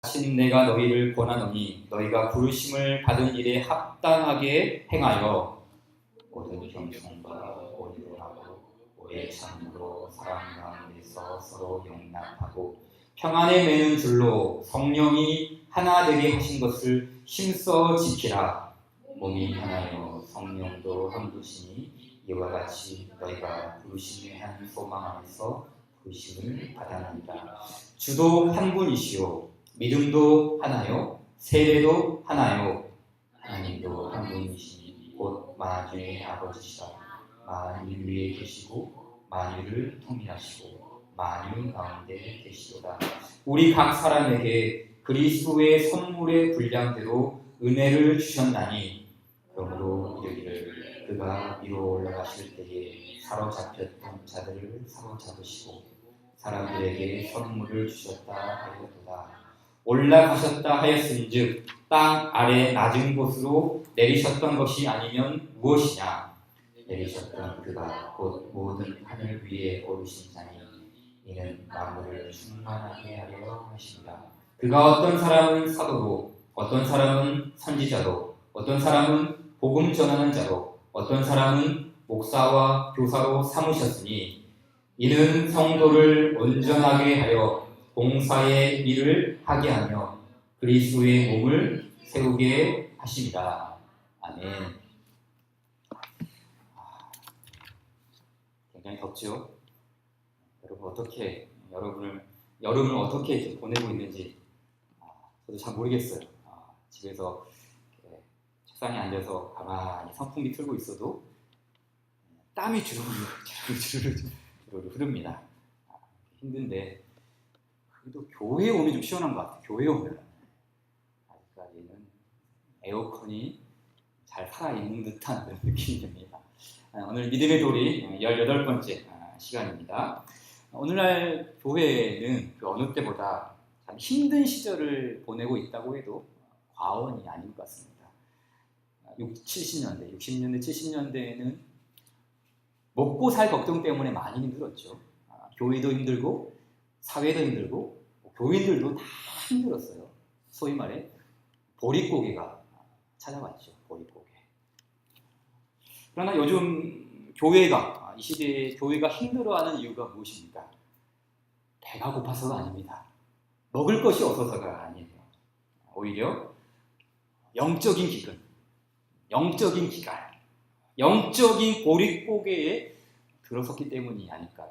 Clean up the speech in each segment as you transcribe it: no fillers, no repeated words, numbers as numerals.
다신 내가 너희를 권하노니 너희가 부르심을 받은 일에 합당하게 행하여 모든 겸손과 온유로 하고 오래 참음으로 사랑 가운데서 서로 용납하고 평안에 매는 줄로 성령이 하나 되게 하신 것을 힘써 지키라. 몸이 하나요 성령도 한 분이시니 이와 같이 너희가 부르심의 한 소망 안에서 부르심을 받았느니라. 주도 한 분이시요 믿음도 하나요 세례도 하나요 하나님도 한 분이시니 곧 만유의 아버지시라. 만유 위에 계시고 만유를 통일하시고 만유 가운데 계시도다. 우리 각 사람에게 그리스도의 선물의 분량대로 은혜를 주셨나니 그러므로 이르기를 그가 위로 올라가실 때에 사로잡혔던 자들을 사로잡으시고 사람들에게 선물을 주셨다 하였도다. 올라가셨다 하였은즉 땅 아래 낮은 곳으로 내리셨던 것이 아니면 무엇이냐. 내리셨던 그가 곧 모든 하늘 위에 오르신 자니 이는 만물을 충만하게 하려 하십니다. 그가 어떤 사람은 사도로 어떤 사람은 선지자로 어떤 사람은 복음 전하는 자로 어떤 사람은 목사와 교사로 삼으셨으니 이는 성도를 온전하게 하여 봉사의 일을 하게 하며 그리스도의 몸을 세우게 하십니다. 아멘. 굉장히 덥죠? 여러분 어떻게 여름을 어떻게 보내고 있는지 저도 잘 모르겠어요. 집에서 책상에 앉아서 가만히 선풍기 틀고 있어도 땀이 주르르 흐릅니다. 힘든데 그래도 교회에 오면 좀 시원한 것 같아요. 교회에 오면 아직까지는 에어컨이 잘 살아있는 듯한 그런 느낌이 듭니다. 오늘 믿음의 도리 18번째 시간입니다. 오늘날 교회는 그 어느 때보다 참 힘든 시절을 보내고 있다고 해도 과언이 아닌 것 같습니다. 60년대, 70년대에는 먹고 살 걱정 때문에 많이 힘들었죠. 교회도 힘들고 사회도 힘들고 교인들도 다 힘들었어요. 소위 말해 보릿고개가 찾아왔죠. 보릿고개. 그러나 요즘 교회가 이 시대에 교회가 힘들어하는 이유가 무엇입니까? 배가 고파서가 아닙니다. 먹을 것이 없어서가 아니에요. 오히려 영적인 기근, 영적인 기갈, 영적인 보릿고개에 들어섰기 때문이 아닐까요?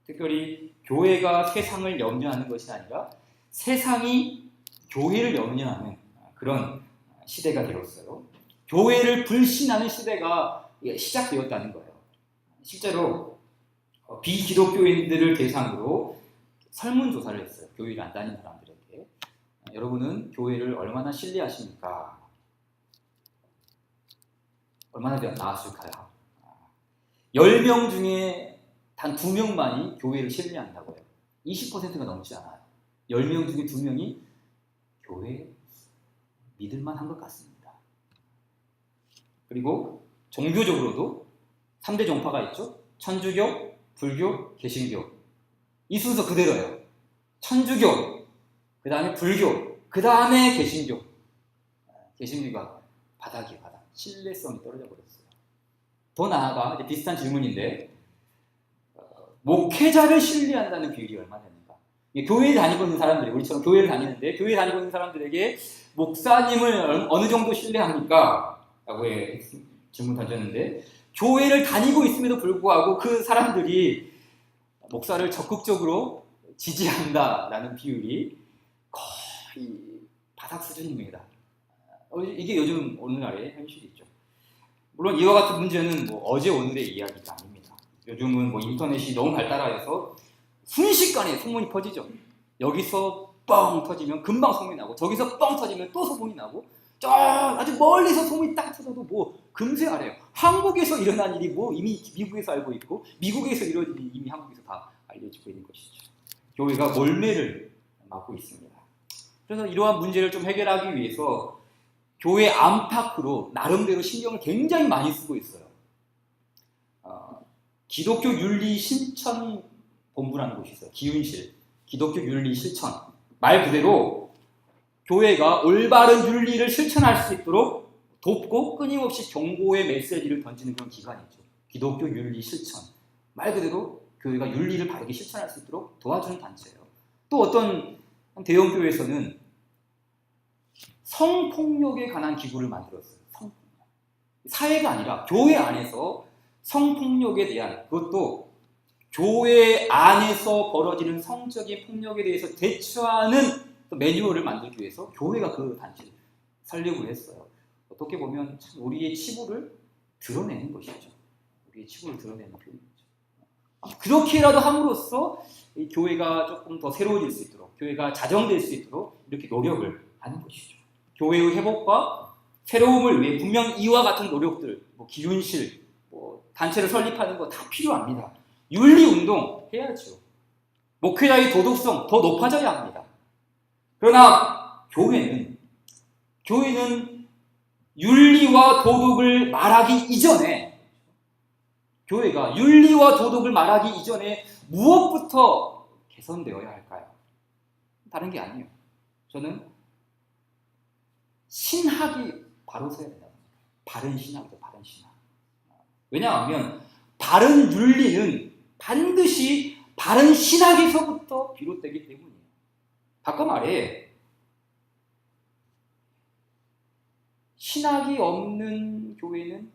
특별히 교회가 세상을 염려하는 것이 아니라 세상이 교회를 염려하는 그런 시대가 되었어요. 교회를 불신하는 시대가 시작되었다는 거예요. 실제로 비기독교인들을 대상으로 설문조사를 했어요. 교회를 안 다니는 사람들에게. 여러분은 교회를 얼마나 신뢰하십니까? 얼마나 나았을까요? 10명 중에 단 2명만이 교회를 신뢰한다고요. 20%가 넘지 않아요. 10명 중에 2명이 교회 믿을만 한 것 같습니다. 그리고 종교적으로도 3대 종파가 있죠. 천주교, 불교, 개신교. 이 순서 그대로예요. 천주교, 그 다음에 불교, 그 다음에 개신교. 개신교가 바닥이에요. 바닥. 신뢰성이 떨어져 버렸어요. 더 나아가 이제 비슷한 질문인데 목회자를 신뢰한다는 비율이 얼마나 됩니까? 교회에 다니고 있는 사람들이 우리처럼 교회를 다니는데 교회에 다니고 있는 사람들에게 목사님을 어느 정도 신뢰합니까? 라고 질문 던졌는데 교회를 다니고 있음에도 불구하고 그 사람들이 목사를 적극적으로 지지한다라는 비율이 거의 바닥 수준입니다. 이게 요즘 오늘날의 현실이죠. 물론 이와 같은 문제는 어제 오늘의 이야기가 아닙니다. 요즘은 인터넷이 너무 발달하여서 순식간에 소문이 퍼지죠. 여기서 뻥 터지면 금방 소문이 나고 저기서 뻥 터지면 또 소문이 나고 저 아주 멀리서 소문이 딱 터져도 금세 알아요. 한국에서 일어난 일이 이미 미국에서 알고 있고 미국에서 일어난 일이 이미 한국에서 다 알려지고 있는 것이죠. 교회가 몰매를 맞고 있습니다. 그래서 이러한 문제를 좀 해결하기 위해서 교회 안팎으로 나름대로 신경을 굉장히 많이 쓰고 있어요. 기독교 윤리 실천 본부라는 곳이 있어요. 기윤실, 기독교 윤리 실천. 말 그대로 교회가 올바른 윤리를 실천할 수 있도록 돕고 끊임없이 경고의 메시지를 던지는 그런 기관이죠. 기독교 윤리 실천. 말 그대로 교회가 윤리를 바르게 실천할 수 있도록 도와주는 단체예요. 또 어떤 대형 교회에서는 성폭력에 관한 기구를 만들었어요. 성폭력. 사회가 아니라 교회 안에서 성폭력에 대한, 그것도 교회 안에서 벌어지는 성적인 폭력에 대해서 대처하는 매뉴얼을 만들기 위해서 교회가 그 단체를 설립을 했어요. 어떻게 보면 참 우리의 치부를 드러내는 것이죠. 우리의 치부를 드러내는 표현이죠. 그렇게라도 함으로써 이 교회가 조금 더 새로워질 수 있도록, 교회가 자정될 수 있도록 이렇게 노력을 하는 것이죠. 교회의 회복과 새로움을 위해 분명 이와 같은 노력들, 기윤실, 단체를 설립하는 거 다 필요합니다. 윤리운동 해야죠. 목회자의 도덕성 더 높아져야 합니다. 그러나 교회는 윤리와 도덕을 말하기 이전에, 교회가 윤리와 도덕을 말하기 이전에 무엇부터 개선되어야 할까요? 다른 게 아니에요. 저는 신학이 바로 서야 된다고 생각해요. 바른 신학이죠, 바른 신학. 왜냐하면 바른 윤리는 반드시 바른 신학에서부터 비롯되기 때문이에요. 바꿔 말해, 신학이 없는 교회는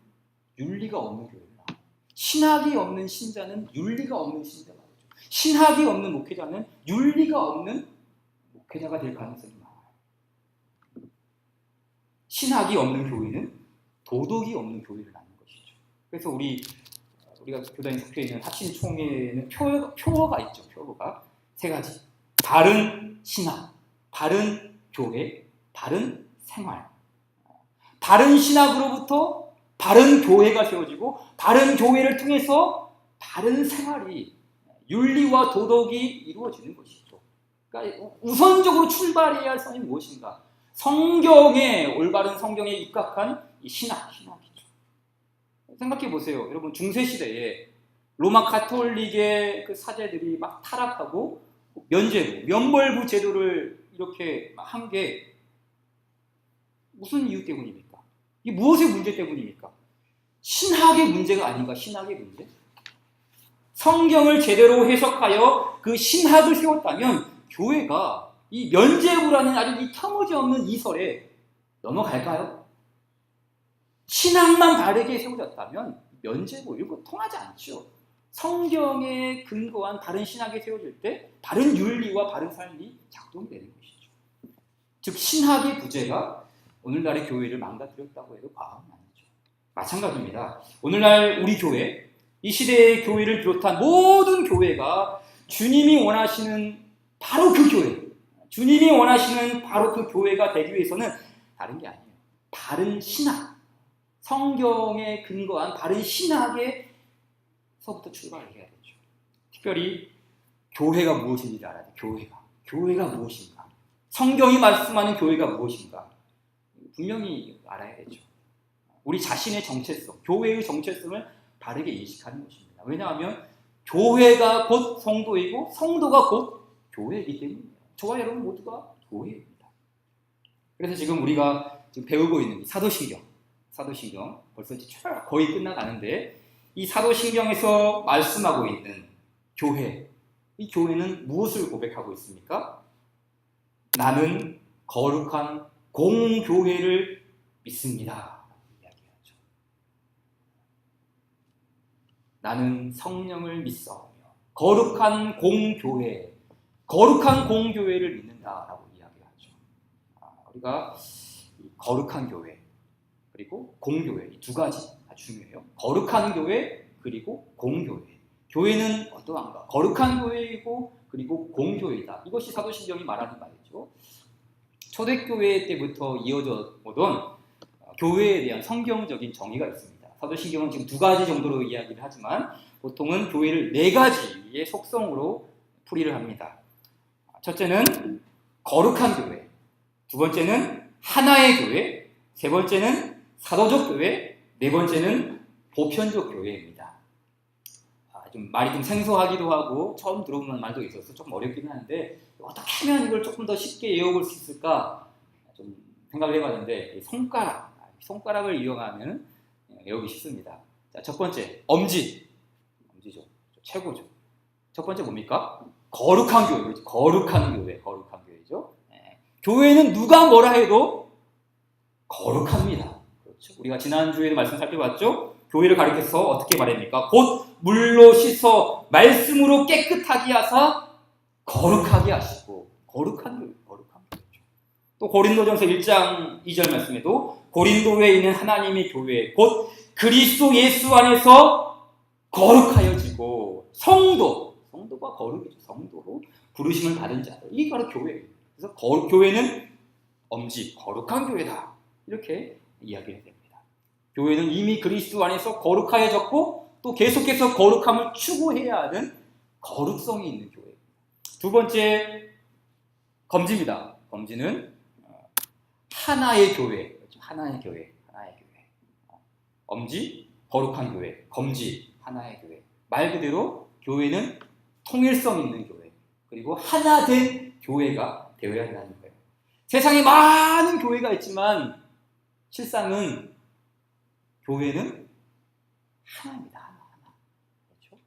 윤리가 없는 교회다. 신학이 없는 신자는 윤리가 없는 신자가 되죠. 신학이 없는 목회자는 윤리가 없는 목회자가 될 가능성이 많아요. 신학이 없는 교회는 도덕이 없는 교회를 낳는 것이죠. 그래서 우리가 교단에 속해 있는 합신총회에는 표어가 있죠. 표어가 세 가지. 바른 신학, 바른 교회, 바른 생활. 바른 신학으로부터 바른 교회가 세워지고, 바른 교회를 통해서 바른 생활이, 윤리와 도덕이 이루어지는 것이죠. 그러니까 우선적으로 출발해야 할 선이 무엇인가? 올바른 성경에 입각한 이 신학이죠. 생각해 보세요. 여러분, 중세시대에 로마 가톨릭의 그 사제들이 막 타락하고 면벌부 제도를 이렇게 한 게 무슨 이유 때문입니까? 이게 무엇의 문제 때문입니까? 신학의 문제가 아닌가? 신학의 문제? 성경을 제대로 해석하여 그 신학을 세웠다면 교회가 이 면제부라는 아주 이 터무지없는 이설에 넘어갈까요? 신학만 바르게 세워졌다면 면제부 이런 거 통하지 않죠. 성경에 근거한 바른 신학이 세워질 때 바른 윤리와 바른 삶이 작동되는 것이죠. 즉 신학의 부재가 오늘날의 교회를 망가뜨렸다고 해도 과언은 아니죠. 마찬가지입니다. 오늘날 우리 교회, 이 시대의 교회를 비롯한 모든 교회가 주님이 원하시는 바로 그 교회, 주님이 원하시는 바로 그 교회가 되기 위해서는 다른 게 아니에요. 바른 신학, 성경에 근거한 바른 신학에서부터 출발을 해야 되죠. 특별히 교회가 무엇인지 알아야 돼요. 교회가 무엇인가? 성경이 말씀하는 교회가 무엇인가? 분명히 알아야 되죠. 우리 자신의 정체성, 교회의 정체성을 바르게 인식하는 것입니다. 왜냐하면 교회가 곧 성도이고 성도가 곧 교회이기 때문이에요. 저와 여러분 모두가 교회입니다. 그래서 지금 우리가 배우고 있는 사도신경 벌써 거의 끝나가는데, 이 사도신경에서 말씀하고 있는 교회, 이 교회는 무엇을 고백하고 있습니까? 나는 거룩한 공교회를 믿습니다. 이야기하죠. 나는 성령을 믿사오며 거룩한 공교회를 믿는다라고 이야기하죠. 우리가 거룩한 교회 그리고 공교회, 이 두 가지 중요해요. 거룩한 교회 그리고 공교회. 교회는 어떠한가? 거룩한 교회이고 그리고 공교회이다. 이것이 사도신경이 말하는 말이죠. 초대교회 때부터 이어져 오던 교회에 대한 성경적인 정의가 있습니다. 사도신경은 지금 두 가지 정도로 이야기를 하지만 보통은 교회를 네 가지의 속성으로 풀이를 합니다. 첫째는 거룩한 교회, 두 번째는 하나의 교회, 세 번째는 사도적 교회, 네 번째는 보편적 교회입니다. 좀 말이 좀 생소하기도 하고 처음 들어보는 말도 있어서 조금 어렵긴 한데 어떻게 하면 이걸 조금 더 쉽게 외워볼 수 있을까 좀 생각을 해봤는데 손가락을 이용하면 외우기 쉽습니다. 자, 첫 번째 엄지죠. 최고죠. 첫 번째 뭡니까? 거룩한 교회. 그렇죠? 거룩한 교회죠. 교회는 누가 뭐라 해도 거룩합니다. 그렇죠? 우리가 지난주에도 말씀 살펴봤죠? 교회를 가리켜서 어떻게 말합니까? 곧 물로 씻어 말씀으로 깨끗하게 하사 거룩하게 하시고 거룩한 교회죠. 또 고린도전서 1장 2절 말씀에도 고린도에 있는 하나님의 교회 곧 그리스도 예수 안에서 거룩하여지고 성도가 거룩이죠. 성도로 부르심을 받은 자들. 이게 바로 교회예요. 그래서 교회는 엄지 거룩한 교회다. 이렇게 이야기해야 됩니다. 교회는 이미 그리스도 안에서 거룩하여졌고 또 계속해서 거룩함을 추구해야 하는 거룩성이 있는 교회입니다. 두 번째 검지입니다. 검지는 하나의 교회. 하나의 교회. 엄지 거룩한 교회. 검지 하나의 교회. 말 그대로 교회는 통일성 있는 교회. 그리고 하나 된 교회가 되어야 한다는 거예요. 세상에 많은 교회가 있지만 실상은 교회는 하나입니다. 하나. 그렇죠?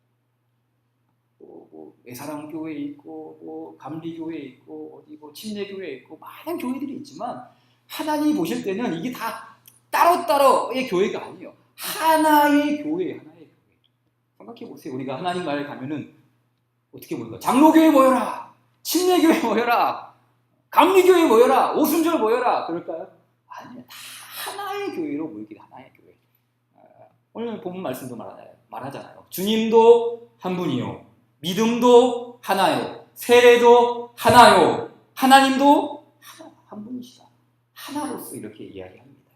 뭐 외사랑 교회 있고, 감리 교회 있고, 어디고 침례 교회 있고 많은 교회들이 있지만 하나님이 보실 때는 이게 다 따로따로의 교회가 아니에요. 하나의 교회. 생각해 보세요. 우리가 하나님 나라에 가면은 어떻게 보일까? 장로교회 모여라, 침례교회 모여라, 감리교회 모여라, 오순절 모여라 그럴까요? 아니요. 다 하나의 교회로 모이기. 하나의 교회. 오늘 본문 말씀도 말하잖아요. 주님도 한 분이요, 믿음도 하나요, 세례도 하나요, 하나님도 한 분이시다. 하나로서 이렇게 이야기합니다.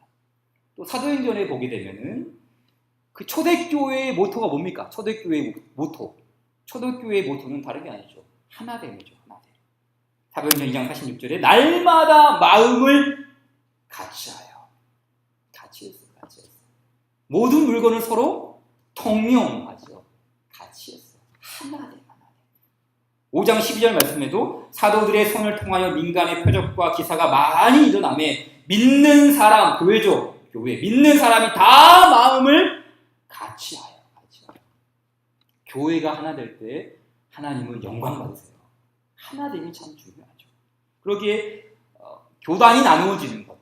또 사도행전에 보게 되면은 그 초대교회의 모토가 뭡니까? 초대교회의 모토는 다른 게 아니죠. 하나됨이죠. 하나됨. 사도행전 2장 46절에 날마다 마음을 같이하여. 같이 했어요. 모든 물건을 서로 통용하죠. 같이 했어요. 하나됨. 5장 12절 말씀에도 사도들의 손을 통하여 민간의 표적과 기사가 많이 일어나매 믿는 사람, 교회죠. 교회. 믿는 사람이 다 마음을 같이하여. 교회가 하나 될 때 하나님은 영광 받으세요. 하나됨이 참 중요하죠. 그러기에 교단이 나누어지는 것,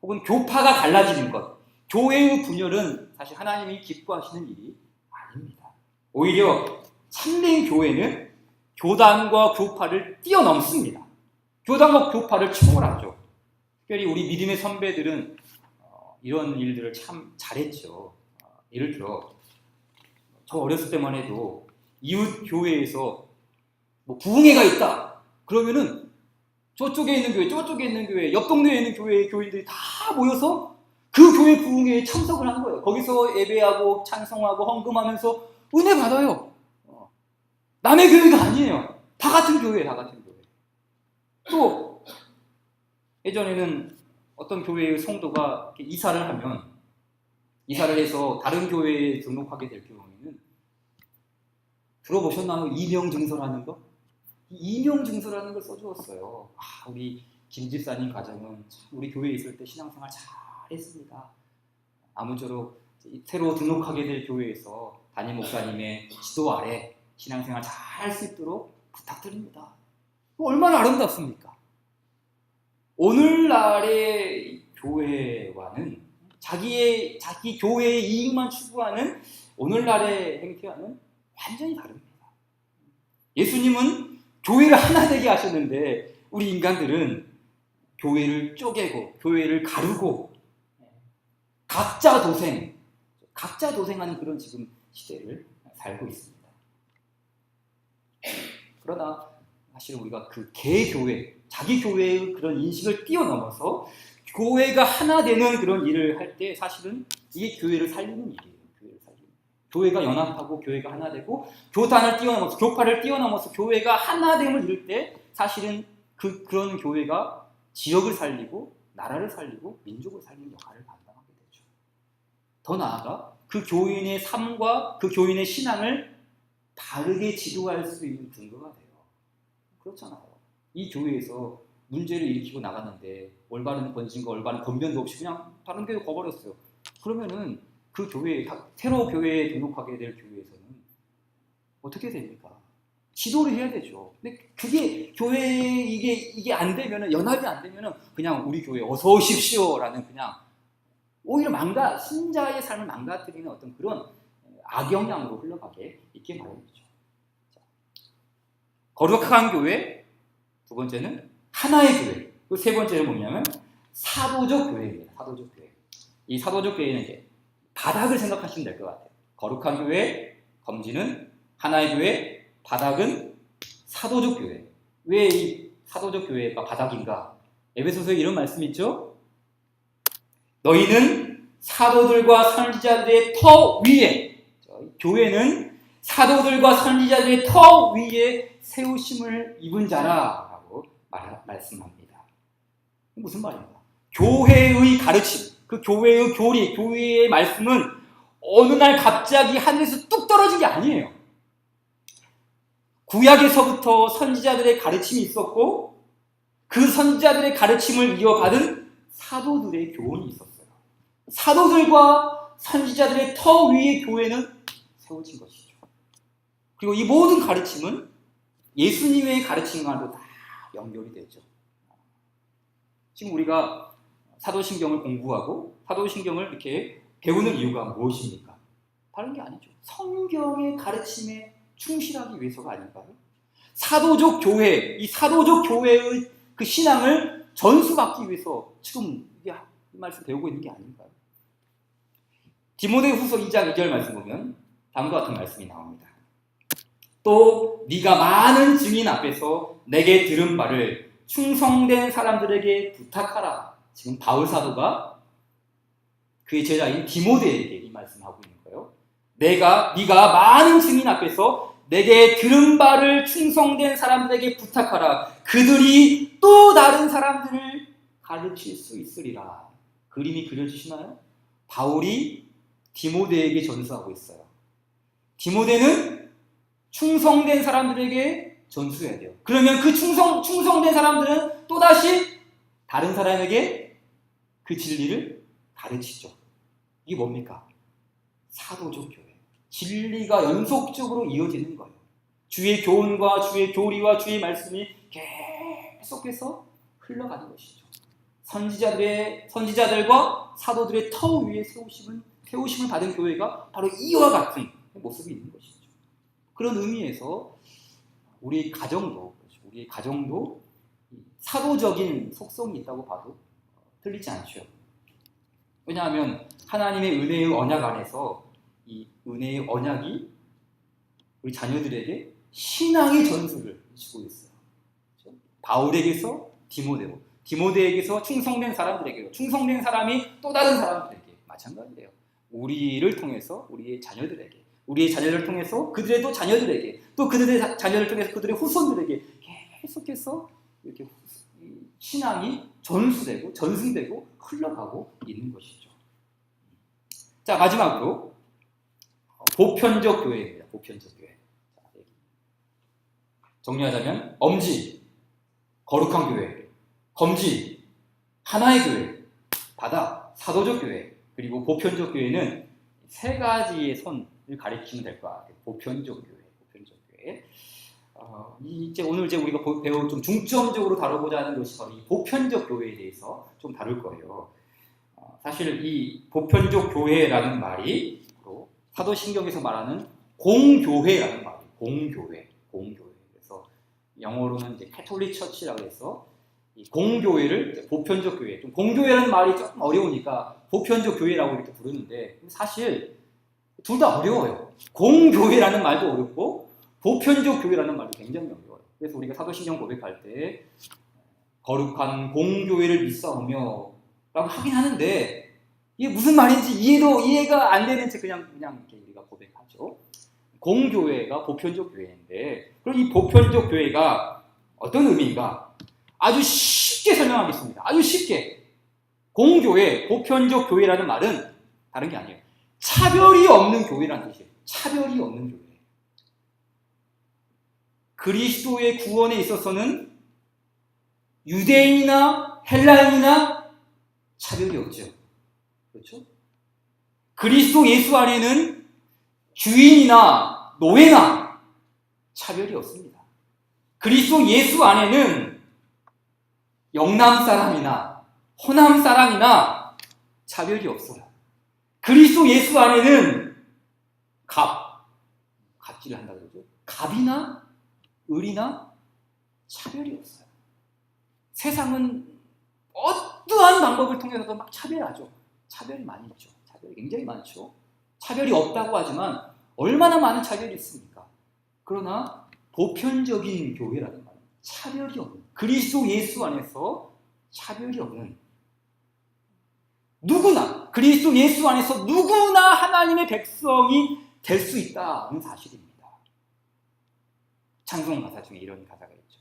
혹은 교파가 갈라지는 것, 교회의 분열은 사실 하나님이 기뻐하시는 일이 아닙니다. 오히려 참된 교회는 교단과 교파를 뛰어넘습니다. 교단과 교파를 초월하죠. 특별히 우리 믿음의 선배들은 이런 일들을 참 잘했죠. 예를 들어 저 어렸을 때만 해도 이웃 교회에서 뭐 부흥회가 있다 그러면은 저쪽에 있는 교회, 옆 동네에 있는 교인들이 다 모여서 그 교회 부흥회에 참석을 하는 거예요. 거기서 예배하고 찬송하고 헌금하면서 은혜 받아요. 남의 교회가 아니에요. 다 같은 교회. 또 예전에는 어떤 교회의 성도가 이사를 해서 다른 교회에 등록하게 될 경우에는 들어보셨나요? 이명증서라는 거? 이명증서라는 걸 써주었어요. 우리 김 집사님 가정은 참 우리 교회에 있을 때 신앙생활 잘했습니다. 아무쪼록 새로 등록하게 될 교회에서 담임 목사님의 지도 아래 신앙생활 잘 할 수 있도록 부탁드립니다. 얼마나 아름답습니까? 오늘날의 교회와는 자기 교회의 이익만 추구하는 오늘날의 행태와는 완전히 다릅니다. 예수님은 교회를 하나 되게 하셨는데 우리 인간들은 교회를 쪼개고 교회를 가르고 각자 도생하는 그런 지금 시대를 살고 있습니다. 그러나 사실 우리가 그 개교회, 자기 교회의 그런 인식을 뛰어넘어서 교회가 하나 되는 그런 일을 할 때 사실은 이게 교회를 살리는 일이에요. 교회가 연합하고 교회가 하나 되고 교단을 뛰어넘어서 교파를 뛰어넘어서 교회가 하나됨을 이룰 때 사실은 그런 교회가 지역을 살리고 나라를 살리고 민족을 살리는 역할을 감당하게 되죠. 더 나아가 그 교인의 삶과 그 교인의 신앙을 바르게 지도할 수 있는 근거가 돼요. 그렇잖아요. 이 교회에서 문제를 일으키고 나갔는데 올바른 번진과 올바른 권변도 없이 그냥 다른 교회로 가버렸어요. 그러면은 그 교회, 새로 교회에 등록하게 될 교회에서는 어떻게 됩니까? 지도를 해야 되죠. 근데 그게 교회에 이게 안 되면은, 연합이 안 되면은 그냥 우리 교회 어서 오십시오라는 그냥 오히려 신자의 삶을 망가뜨리는 어떤 그런 악영향으로 흘러가게 있게 마련이죠. 거룩한 교회, 두 번째는 하나의 교회, 그 세 번째는 뭐냐면 사도적 교회입니다. 사도적 교회. 이 사도적 교회는 이제 바닥을 생각하시면 될 것 같아요. 거룩한 교회, 검지는 하나의 교회, 바닥은 사도적 교회. 왜 이 사도적 교회가 바닥인가? 에베소서에 이런 말씀이 있죠. 너희는 사도들과 선지자들의 터 위에, 교회는 사도들과 선지자들의 터 위에 세우심을 입은 자라라고 말씀합니다. 무슨 말인가? 교회의 가르침, 그 교회의 교리, 교회의 말씀은 어느 날 갑자기 하늘에서 뚝 떨어진 게 아니에요. 구약에서부터 선지자들의 가르침이 있었고 그 선지자들의 가르침을 이어받은 사도들의 교훈이 있었어요. 사도들과 선지자들의 터 위의 교회는 세워진 것이죠. 그리고 이 모든 가르침은 예수님의 가르침과도 다 연결이 되죠. 지금 우리가 사도신경을 공부하고 사도신경을 이렇게 배우는 이유가 무엇입니까? 다른 게 아니죠. 성경의 가르침에 충실하기 위해서가 아닐까요? 사도적 교회, 이 사도적 교회의 그 신앙을 전수받기 위해서 지금 이 말씀 배우고 있는 게 아닌가요? 디모데후서 2장 2절 말씀 보면 다음과 같은 말씀이 나옵니다. 또 네가 많은 증인 앞에서 내게 들은 바를 충성된 사람들에게 부탁하라. 지금 바울 사도가 그의 제자인 디모데에게 이 말씀하고 있는 거예요. 네가 많은 증인 앞에서 내게 들은 바를 충성된 사람들에게 부탁하라. 그들이 또 다른 사람들을 가르칠 수 있으리라. 그림이 그려지시나요? 바울이 디모데에게 전수하고 있어요. 디모데는 충성된 사람들에게 전수해야 돼요. 그러면 그 충성된 사람들은 또다시 다른 사람에게 그 진리를 가르치죠. 이게 뭡니까? 사도적 교회. 진리가 연속적으로 이어지는 거예요. 주의 교훈과 주의 교리와 주의 말씀이 계속해서 흘러가는 것이죠. 선지자들과 사도들의 터 위에 세우심을 받은 교회가 바로 이와 같은 모습이 있는 것이죠. 그런 의미에서 우리의 가정도 사도적인 속성이 있다고 봐도 틀리지 않죠. 왜냐하면 하나님의 은혜의 언약 안에서 이 은혜의 언약이 우리 자녀들에게 신앙의 전수를 주고 있어요. 그렇죠? 바울에게서 디모데에게서 충성된 사람들에게로, 충성된 사람이 또 다른 사람들에게 마찬가지예요. 우리를 통해서 우리의 자녀들을 통해서 그들의 또 자녀들에게, 또 그들의 자녀를 통해서 그들의 후손들에게 계속해서 이렇게 신앙이 전승되고 흘러가고 있는 것이죠. 자, 마지막으로 보편적 교회입니다. 보편적 교회. 정리하자면 엄지, 거룩한 교회, 검지, 하나의 교회, 바다, 사도적 교회, 그리고 보편적 교회는 세 가지의 선을 가리키면 될 것 같아요. 보편적 교회. 오늘 우리가 배울 좀 중점적으로 다루고자 하는 것이 바로 이 보편적 교회에 대해서 좀 다룰 거예요. 사실 이 보편적 교회라는 말이 사도신경에서 말하는 공교회라는 말이에요. 공교회. 그래서 영어로는 이제 캐톨릭 처치라고 해서 이 공교회를 보편적 교회. 좀 공교회라는 말이 조금 어려우니까 보편적 교회라고 이렇게 부르는데 사실 둘 다 어려워요. 공교회라는 말도 어렵고 보편적 교회라는 말도 굉장히 어려워요. 그래서 우리가 사도신경 고백할 때 거룩한 공교회를 믿사오며 라고 하긴 하는데 이게 무슨 말인지 이해가 안 되는 채 그냥 이렇게 우리가 고백하죠. 공교회가 보편적 교회인데 그럼 이 보편적 교회가 어떤 의미인가? 아주 쉽게 설명하겠습니다. 아주 쉽게. 공교회, 보편적 교회라는 말은 다른 게 아니에요. 차별이 없는 교회라는 뜻이에요. 차별이 없는 교회. 그리스도의 구원에 있어서는 유대인이나 헬라인이나 차별이 없죠. 그렇죠? 그리스도 예수 안에는 주인이나 노예나 차별이 없습니다. 그리스도 예수 안에는 영남 사람이나 호남 사람이나 차별이 없어요. 그리스도 예수 안에는 갑질을 한다 그러죠. 갑이나 을이나 차별이 없어요. 세상은 어떠한 방법을 통해서도 막 차별하죠. 차별이 많이 있죠. 차별이 굉장히 많죠. 차별이 없다고 하지만 얼마나 많은 차별이 있습니까? 그러나 보편적인 교회라는 말은 차별이 없는, 그리스도 예수 안에서 차별이 없는, 누구나 그리스도 예수 안에서 누구나 하나님의 백성이 될 수 있다는 사실입니다. 찬송 가사 중에 이런 가사가 있죠.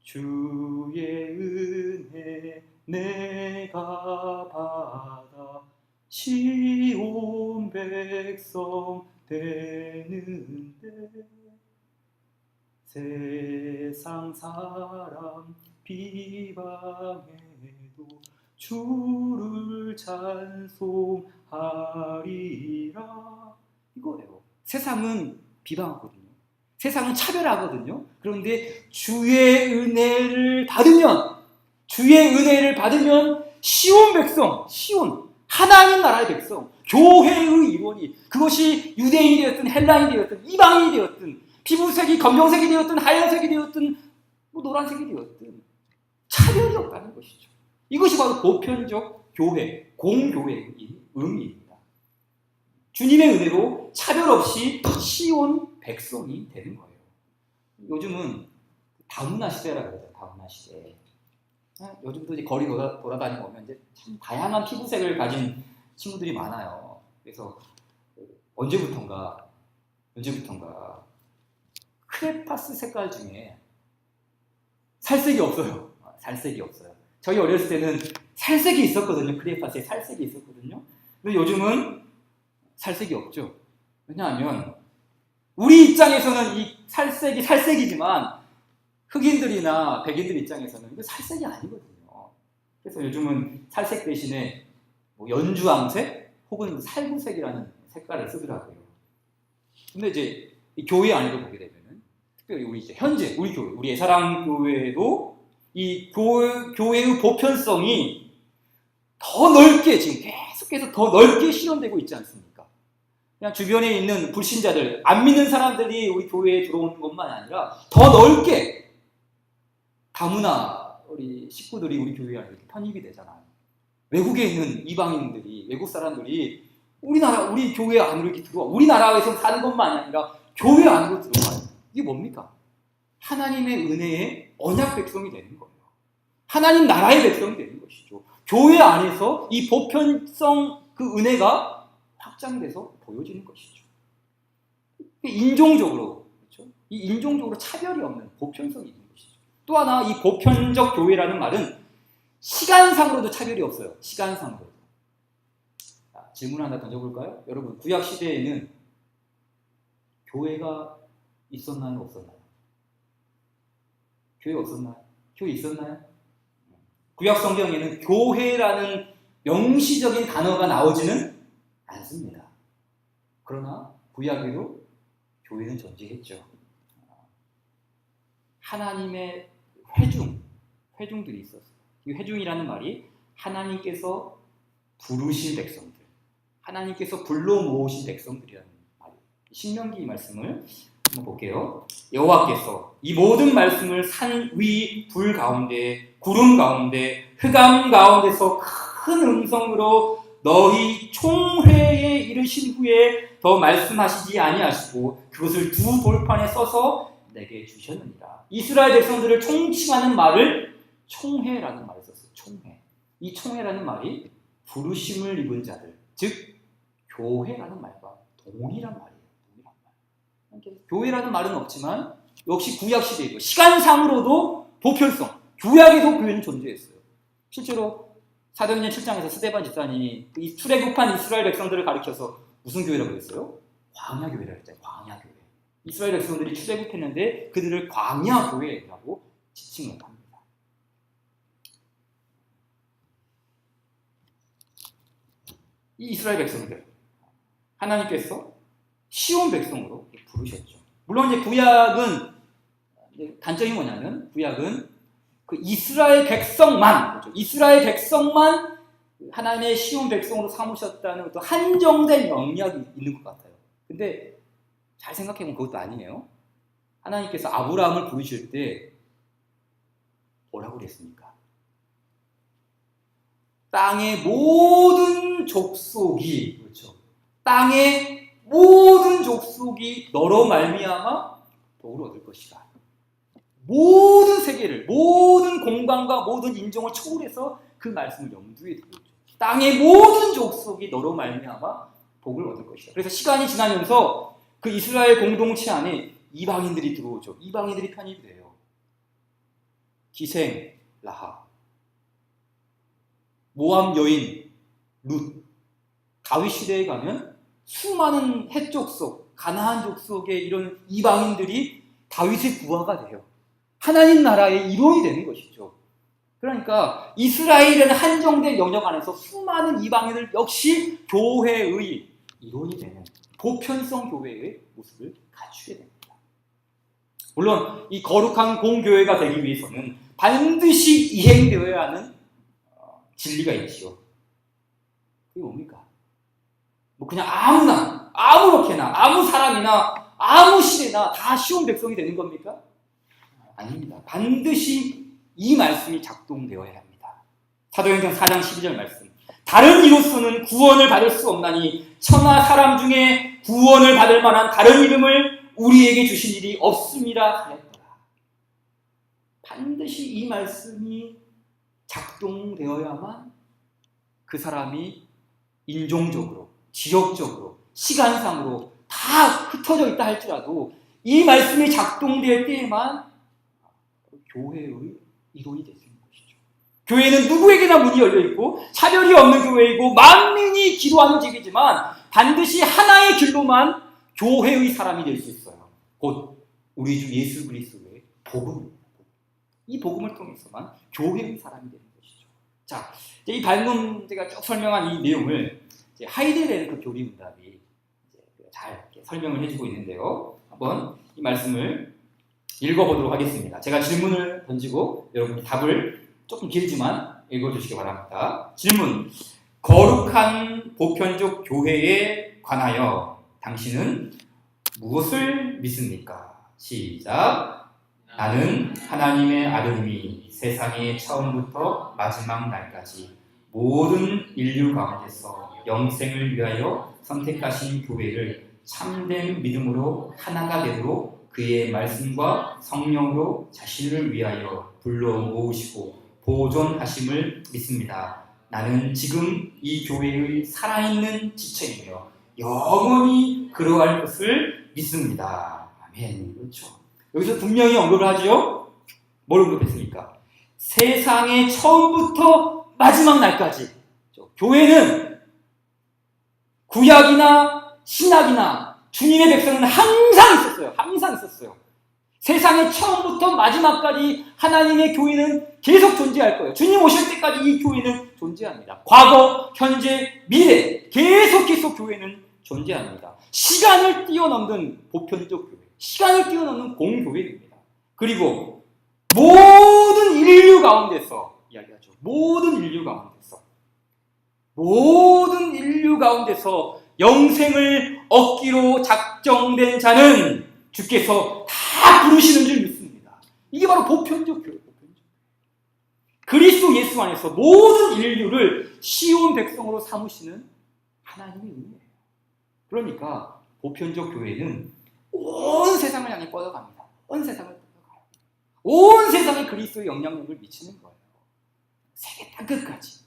주의 은혜 내가 받아 시온 백성 되는데 세상 사람 비방해도 주를 찬송하리라. 이거예요. 세상은 비방하거든요. 세상은 차별하거든요. 그런데 주의 은혜를 받으면 시온 백성, 시온 하나님 나라의 백성, 교회의 일원이, 그것이 유대인이 되었든 헬라인이 되었든 이방인이 되었든 피부색이 검정색이 되었든 하얀색이 되었든 노란색이 되었든 차별이 없다는 것이죠. 이것이 바로 보편적 교회, 공교회의 의미입니다. 주님의 은혜로 차별 없이 시온 백성이 되는 거예요. 요즘은 다문화 시대라고 그러죠. 다문화 시대. 요즘도 이제 거리 돌아다니고 보면 이제 참 다양한 피부색을 가진 친구들이 많아요. 그래서 언제부턴가 크레파스 색깔 중에 살색이 없어요. 살색이 없어요. 저희 어렸을 때는 살색이 있었거든요. 크레파스에 살색이 있었거든요. 근데 요즘은 살색이 없죠. 왜냐하면 우리 입장에서는 이 살색이 살색이지만 흑인들이나 백인들 입장에서는 이거 살색이 아니거든요. 그래서 요즘은 살색 대신에 연주황색 혹은 살구색이라는 색깔을 쓰더라고요. 근데 이제 이 교회 안에도 보게 되면은 특별히 우리 이제 현재 우리 교회, 우리 예사랑교회도 이 교회의 보편성이 더 넓게 지금 계속해서 더 넓게 실현되고 있지 않습니까? 그냥 주변에 있는 불신자들, 안 믿는 사람들이 우리 교회에 들어오는 것만 아니라 더 넓게 다문화 우리 식구들이 우리 교회 안에 이렇게 편입이 되잖아요. 외국에 있는 이방인들이, 외국 사람들이 우리 교회 안으로 이렇게 들어와. 우리나라에서 사는 것만 아니라 교회 안으로 들어와요. 이게 뭡니까? 하나님의 은혜의 언약 백성이 되는 거예요. 하나님 나라의 백성이 되는 것이죠. 교회 안에서 이 보편성 그 은혜가 확장돼서 보여지는 것이죠. 인종적으로, 그렇죠? 이 인종적으로 차별이 없는 보편성이 있는 것이죠. 또 하나 이 보편적 교회라는 말은 시간상으로도 차별이 없어요. 시간상으로도. 자, 질문 하나 던져볼까요? 여러분, 구약 시대에는 교회가 있었나요? 없었나요? 교회 없었나요? 교회 있었나요? 구약 성경에는 교회라는 명시적인 단어가 나오지는 않습니다. 그러나 구약에도 교회는 존재했죠. 하나님의 회중들이 있었어요. 이 회중이라는 말이 하나님께서 부르신 백성들, 하나님께서 불러 모으신 백성들이라는 말이에요. 신명기 말씀을 한번 볼게요. 여호와께서 이 모든 말씀을 산 위 불 가운데, 구름 가운데, 흑암 가운데서 큰 음성으로 너희 총회에 이르신 후에 더 말씀하시지 아니하시고 그것을 두 돌판에 써서 내게 주셨느니라. 이스라엘 백성들을 총칭하는 말을 총회라는 말을 썼어요. 총회. 이 총회라는 말이 부르심을 입은 자들, 즉 교회라는 말과 동일한 말이에요. 동일한 말. 교회라는 말은 없지만 역시 구약 시대이고 시간상으로도 보편성, 구약에도 교회는 존재했어요. 실제로 사도행전 7장에서 스데반 집사님이 이 출애굽한 이스라엘 백성들을 가리켜서 무슨 교회라고 했어요? 광야교회라고 했잖아요. 광야교회. 이스라엘 백성들이 출애굽했는데 그들을 광야 교회라고 지칭을 합니다. 이 이스라엘 백성들 하나님께서 시온 백성으로 부르셨죠. 물론 이제 구약은 단점이 뭐냐면 구약은 그 이스라엘 백성만, 그렇죠? 이스라엘 백성만 하나님의 시온 백성으로 삼으셨다는 어떤 한정된 영역이 있는 것 같아요. 근데 잘 생각해보면 그것도 아니에요. 하나님께서 아브라함을 부르실 때 뭐라고 그랬습니까? 땅의 모든 족속이, 그렇죠? 땅의 모든 족속이 너로 말미암아 복을 얻을 것이다. 모든 세계를, 모든 공간과 모든 인종을 초월해서 그 말씀을 염두에 두고 있죠. 땅의 모든 족속이 너로 말미암아 복을 얻을 것이다. 그래서 시간이 지나면서 그 이스라엘 공동체 안에 이방인들이 들어오죠. 이방인들이 편입이 돼요. 기생 라합, 모압 여인 룻. 다윗 시대에 가면 수많은 헷 족속, 가나안 족속의 이런 이방인들이 다윗의 부하가 돼요. 하나님 나라의 일원이 되는 것이죠. 그러니까 이스라엘에는 한정된 영역 안에서 수많은 이방인들 역시 교회의 일원이 되는 보편성 교회의 모습을 갖추게 됩니다. 물론 이 거룩한 공교회가 되기 위해서는 반드시 이행되어야 하는 진리가 있지요. 그게 뭡니까? 뭐 그냥 아무나, 아무렇게나, 아무 사람이나, 아무 시대나 다 시온 백성이 되는 겁니까? 아닙니다. 반드시 이 말씀이 작동되어야 합니다. 사도행전 4장 12절 말씀. 다른 이로서는 구원을 받을 수 없나니 천하 사람 중에 구원을 받을 만한 다른 이름을 우리에게 주신 일이 없음이라 하였더라. 반드시 이 말씀이 작동되어야만 그 사람이 인종적으로, 지역적으로, 시간상으로 다 흩어져 있다 할지라도 이 말씀이 작동될 때에만 교회의 일원이 될 수 있는 것이죠. 교회는 누구에게나 문이 열려있고 차별이 없는 교회이고 만민이 기도하는 집이지만 반드시 하나의 길로만 교회의 사람이 될 수 있어요. 곧 우리 주 예수 그리스도의 복음입니다. 이 복음을 통해서만 교회의 사람이 되는 것이죠. 자, 이제 이 방금 제가 쭉 설명한 이 내용을 이제 하이델베르크 교리문답이 잘 설명을 해주고 있는데요. 한번 이 말씀을 읽어보도록 하겠습니다. 제가 질문을 던지고 여러분이 답을 조금 길지만 읽어주시기 바랍니다. 질문. 거룩한 보편적 교회에 관하여 당신은 무엇을 믿습니까? 시작. 나는 하나님의 아들님이 세상의 처음부터 마지막 날까지 모든 인류 가운데서 영생을 위하여 선택하신 교회를 참된 믿음으로 하나가 되도록 그의 말씀과 성령으로 자신을 위하여 불러 모으시고 보존하심을 믿습니다. 나는 지금 이 교회의 살아있는 지체이며 영원히 그러할 것을 믿습니다. 아멘. 그렇죠. 여기서 분명히 언급을 하죠. 뭘 언급했습니까? 세상의 처음부터 마지막 날까지. 교회는 구약이나 신약이나 주님의 백성은 항상 있었어요. 항상 있었어요. 세상의 처음부터 마지막까지 하나님의 교회는 계속 존재할 거예요. 주님 오실 때까지 이 교회는 존재합니다. 과거, 현재, 미래 계속 교회는 존재합니다. 시간을 뛰어넘는 보편적 교회, 시간을 뛰어넘는 공교회입니다. 그리고 모든 인류 가운데서 이야기하죠. 모든 인류 가운데서 영생을 얻기로 작정된 자는 주께서 다 부르시는 줄 믿습니다. 이게 바로 보편적 교회. 그리스도 예수 안에서 모든 인류를 시온 백성으로 삼으시는 하나님의 은혜예요. 그러니까 보편적 교회는 온 세상을 향해 뻗어갑니다. 온 세상을 뻗어가요. 온 세상에 그리스도의 영향력을 미치는 거예요. 세계 땅끝까지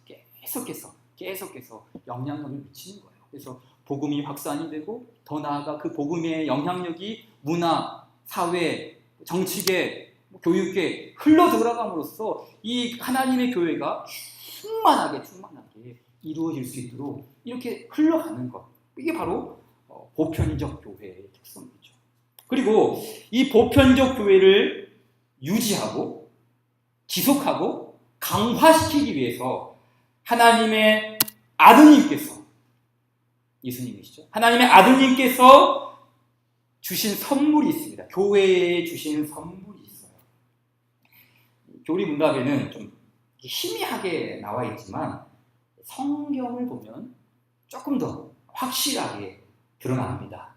계속해서 영향력을 미치는 거예요. 그래서 복음이 확산이 되고 더 나아가 그 복음의 영향력이 문화, 사회, 정치계, 교육계 흘러 들어감으로써 이 하나님의 교회가 충만하게 이루어질 수 있도록 이렇게 흘러가는 것. 이게 바로 보편적 교회의 특성이죠. 그리고 이 보편적 교회를 유지하고 지속하고 강화시키기 위해서 하나님의 아드님께서, 예수님이시죠. 하나님의 아드님께서 주신 선물이 있습니다. 교회에 주신 선물이 있어요. 교리 문답에는 좀 희미하게 나와 있지만 성경을 보면 조금 더 확실하게 드러납니다.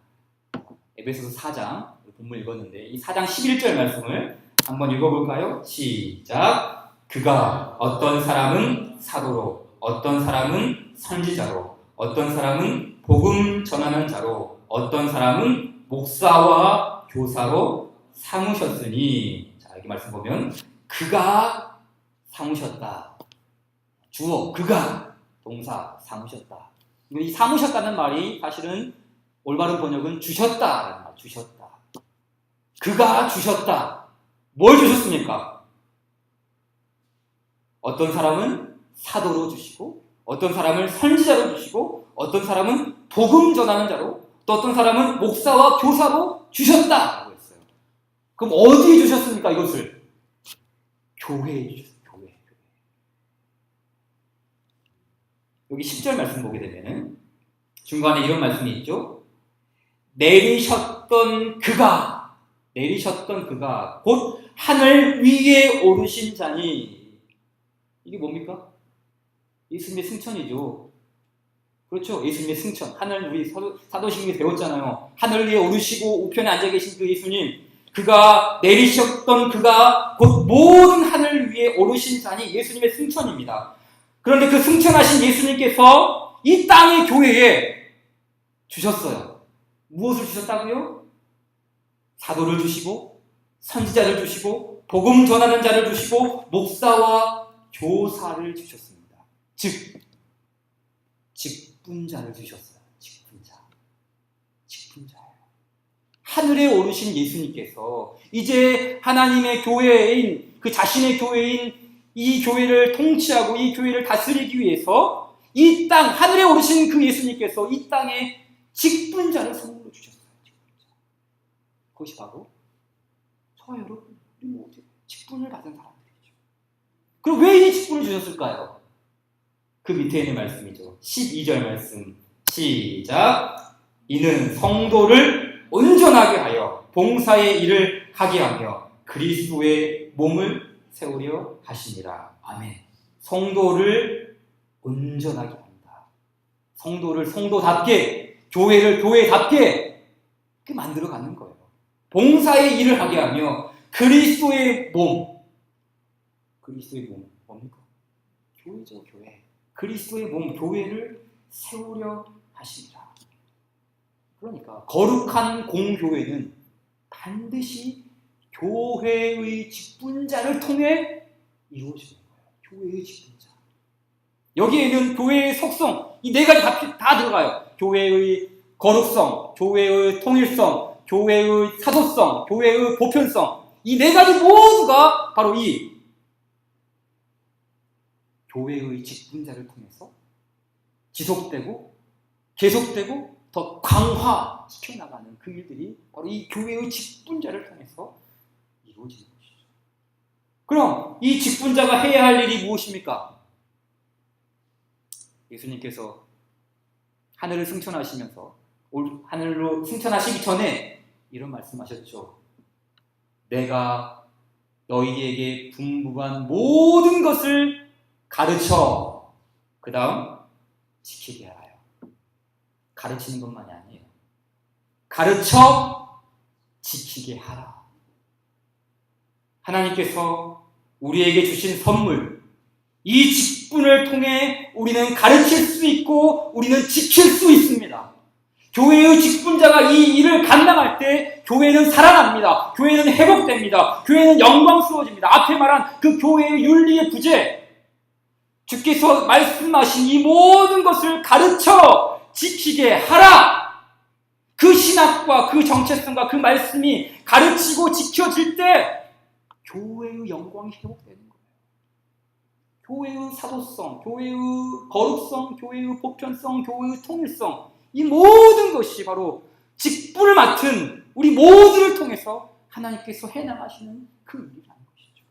에베소서 4장, 본문 읽었는데 이 4장 11절 말씀을 한번 읽어볼까요? 시작! 그가 어떤 사람은 사도로, 어떤 사람은 선지자로, 어떤 사람은 복음 전하는 자로, 어떤 사람은 목사와 교사로 삼으셨으니, 자, 여기 말씀 보면 그가 삼으셨다. 주어 그가, 동사 삼으셨다. 이 삼으셨다는 말이 사실은 올바른 번역은 주셨다라는 말, 주셨다. 그가 주셨다. 뭘 주셨습니까? 어떤 사람은 사도로 주시고, 어떤 사람을 선지자로 주시고, 어떤 사람은 복음 전하는 자로, 또 어떤 사람은 목사와 교사로 주셨다라고 했어요. 그럼 어디에 주셨습니까? 이것을 교회에 주셨어요. 교회. 여기 10절 말씀 보게 되면 중간에 이런 말씀이 있죠. 내리셨던 그가 곧 하늘 위에 오르신 자니. 이게 뭡니까? 예수님의 승천이죠. 그렇죠. 예수님의 승천. 하늘, 우리 사도신경에 배웠잖아요. 하늘 위에 오르시고 우편에 앉아 계신 그 예수님, 그가 내리셨던 그가 곧 모든 하늘 위에 오르신 자니 예수님의 승천입니다. 그런데 그 승천하신 예수님께서 이 땅의 교회에 주셨어요. 무엇을 주셨다고요? 사도를 주시고, 선지자를 주시고, 복음 전하는 자를 주시고, 목사와 교사를 주셨습니다. 즉, 직분자를 주셨어요. 직분자예요. 하늘에 오르신 예수님께서 이제 하나님의 교회인, 그 자신의 교회인 이 교회를 통치하고 이 교회를 다스리기 위해서 이 땅, 하늘에 오르신 그 예수님께서 이 땅에 직분자를 선물로 주셨어요. 그것이 바로 저와 여러분, 우리 모두 직분을 받은 사람들이죠. 그럼 왜 이 직분을 주셨을까요? 그 밑에 있는 말씀이죠. 12절 말씀 시작! 이는 성도를 온전하게 하여 봉사의 일을 하게 하며 그리스도의 몸을 세우려 하시니라. 아멘. 성도를 온전하게 합니다. 성도를 성도답게, 교회를 교회답게 그렇게 만들어가는 거예요. 봉사의 일을 하게 하며 그리스도의 몸. 그리스도의 몸 뭡니까? 교회죠, 교회. 그리스도의 몸, 교회를 세우려 하십니다. 그러니까 거룩한 공교회는 반드시 교회의 직분자를 통해 이루어지는 거예요. 교회의 직분자. 여기에는 교회의 속성, 이 네 가지 다 들어가요. 교회의 거룩성, 교회의 통일성, 교회의 사도성, 교회의 보편성. 이 네 가지 모두가 바로 이 교회의 직분자를 통해서 지속되고 계속되고 더 강화시켜 나가는 그 일들이 바로 이 교회의 직분자를 통해서 이루어지는 것이죠. 그럼 이 직분자가 해야 할 일이 무엇입니까? 예수님께서 하늘을 승천하시면서 하늘로 승천하시기 전에 이런 말씀하셨죠. 내가 너희에게 분부한 모든 것을 가르쳐 그 다음 지키게 하여. 가르치는 것만이 아니에요. 가르쳐 지키게 하라. 하나님께서 우리에게 주신 선물, 이 직분을 통해 우리는 가르칠 수 있고 우리는 지킬 수 있습니다. 교회의 직분자가 이 일을 감당할 때 교회는 살아납니다. 교회는 회복됩니다. 교회는 영광스러워집니다. 앞에 말한 그 교회의 윤리의 부재, 주께서 말씀하신 이 모든 것을 가르쳐 지키게 하라. 그 신학과 그 정체성과 그 말씀이 가르치고 지켜질 때 교회의 영광이 회복되는 거예요. 교회의 사도성, 교회의 거룩성, 교회의 보편성, 교회의 통일성, 이 모든 것이 바로 직분을 맡은 우리 모두를 통해서 하나님께서 해나가시는 그 일이라는 것이죠.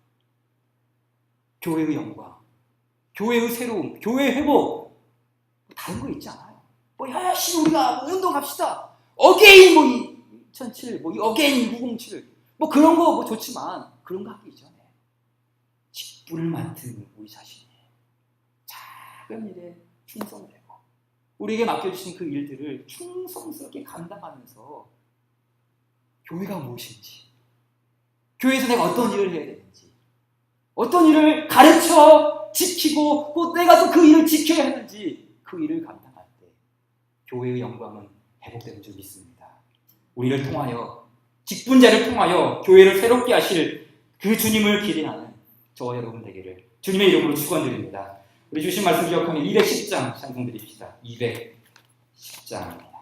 교회의 영광, 교회의 새로움, 교회의 회복, 다른 거 있지 않아요. 뭐 열심히 우리가 운동합시다. 어게인 뭐 2007, 뭐 어게인 907, 뭐 그런 거 뭐 좋지만 그런 거 하기 이전에 직분을 맡은 우리 자신이 작은 일에 충성되고 우리에게 맡겨주신 그 일들을 충성스럽게 감당하면서 교회가 무엇인지, 교회에서 내가 어떤 일을 해야 되는지, 어떤 일을 가르쳐 지키고 또 내가 또 그 일을 지켜야 하는지 그 일을 감당할 때 교회의 영광은 회복되는 줄 믿습니다. 우리를 통하여, 직분자를 통하여 교회를 새롭게 하실 그 주님을 기대하는 저와 여러분 되기를 주님의 이름으로 축원드립니다. 우리 주신 말씀 기억하면 210장 찬송 드립시다. 210장